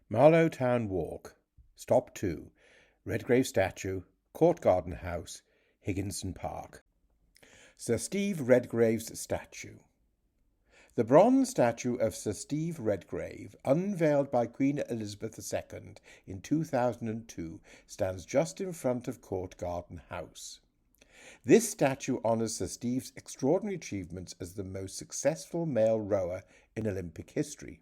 Marlow Town Walk. Stop 2. Redgrave Statue, Court Garden House, Higginson Park. Sir Steve Redgrave's statue. The bronze statue of Sir Steve Redgrave, unveiled by Queen Elizabeth II in 2002, stands just in front of Court Garden House. This statue honours Sir Steve's extraordinary achievements as the most successful male rower in Olympic history.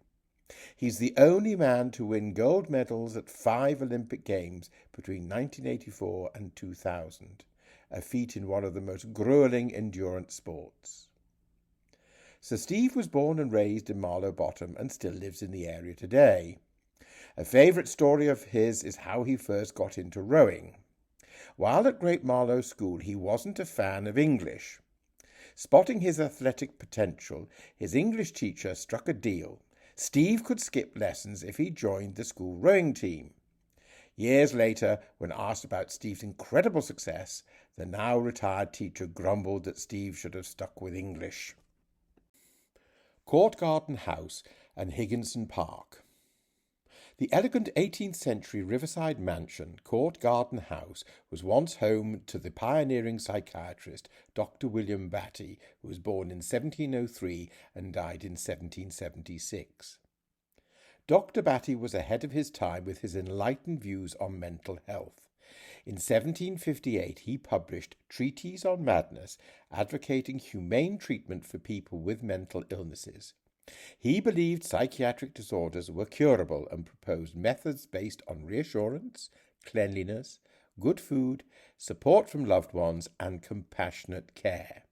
He's the only man to win gold medals at 5 Olympic Games between 1984 and 2000, a feat in one of the most gruelling endurance sports. Sir Steve was born and raised in Marlow Bottom and still lives in the area today. A favourite story of his is how he first got into rowing. While at Great Marlow School, he wasn't a fan of English. Spotting his athletic potential, his English teacher struck a deal. Steve could skip lessons if he joined the school rowing team. Years later, when asked about Steve's incredible success, the now retired teacher grumbled that Steve should have stuck with English. Court Garden House and Higginson Park. The elegant 18th century riverside mansion, Court Garden House, was once home to the pioneering psychiatrist Dr. William Batty, who was born in 1703 and died in 1776. Dr. Batty was ahead of his time with his enlightened views on mental health. In 1758 he published Treatise on Madness, advocating humane treatment for people with mental illnesses. He believed psychiatric disorders were curable and proposed methods based on reassurance, cleanliness, good food, support from loved ones, and compassionate care.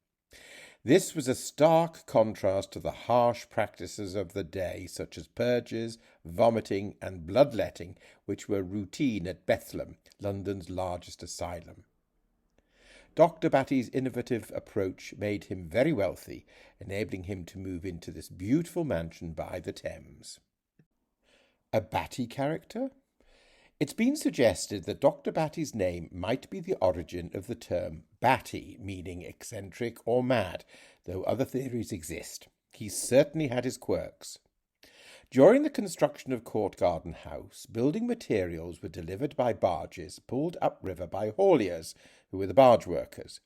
This was a stark contrast to the harsh practices of the day, such as purges, vomiting, and bloodletting, which were routine at Bethlem, London's largest asylum. Dr. Batty's innovative approach made him very wealthy, enabling him to move into this beautiful mansion by the Thames. A Batty character? It's been suggested that Dr. Batty's name might be the origin of the term batty, meaning eccentric or mad, though other theories exist. He certainly had his quirks. During the construction of Court Garden House, building materials were delivered by barges pulled upriver by hauliers, who were the barge workers.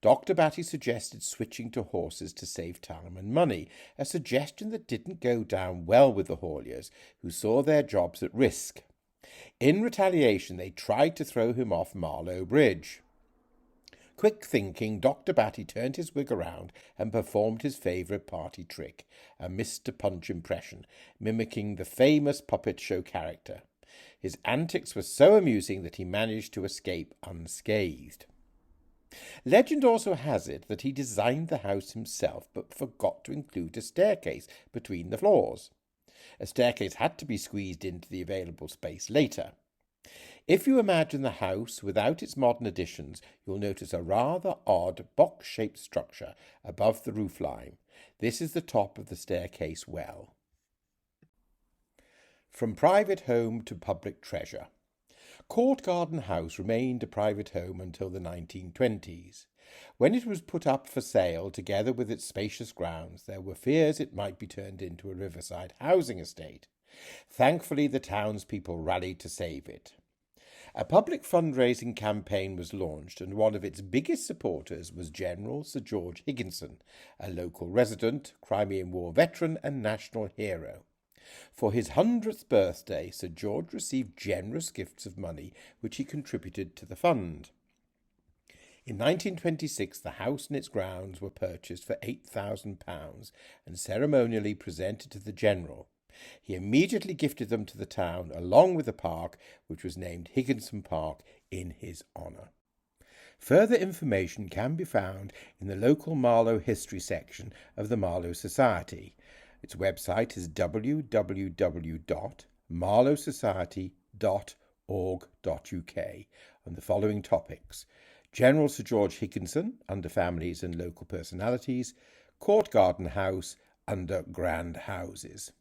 Dr. Batty suggested switching to horses to save time and money, a suggestion that didn't go down well with the hauliers, who saw their jobs at risk. In retaliation, they tried to throw him off Marlow Bridge. Quick thinking, Dr. Batty turned his wig around and performed his favourite party trick, a Mr. Punch impression, mimicking the famous puppet show character. His antics were so amusing that he managed to escape unscathed. Legend also has it that he designed the house himself but forgot to include a staircase between the floors. A staircase had to be squeezed into the available space later. If you imagine the house without its modern additions, you'll notice a rather odd box-shaped structure above the roofline. This is the top of the staircase well. From private home to public treasure. Court Garden House remained a private home until the 1920s. When it was put up for sale, together with its spacious grounds, there were fears it might be turned into a riverside housing estate. Thankfully, the townspeople rallied to save it. A public fundraising campaign was launched, and one of its biggest supporters was General Sir George Higginson, a local resident, Crimean War veteran and national hero. For his 100th birthday, Sir George received generous gifts of money, which he contributed to the fund. In 1926, the house and its grounds were purchased for £8,000 and ceremonially presented to the General. He immediately gifted them to the town, along with the park, which was named Higginson Park in his honour. Further information can be found in the local Marlow history section of the Marlow Society. Its website is www.marlowsociety.org.uk on the following topics: General Sir George Higginson under Families and Local Personalities, Court Garden House under Grand Houses.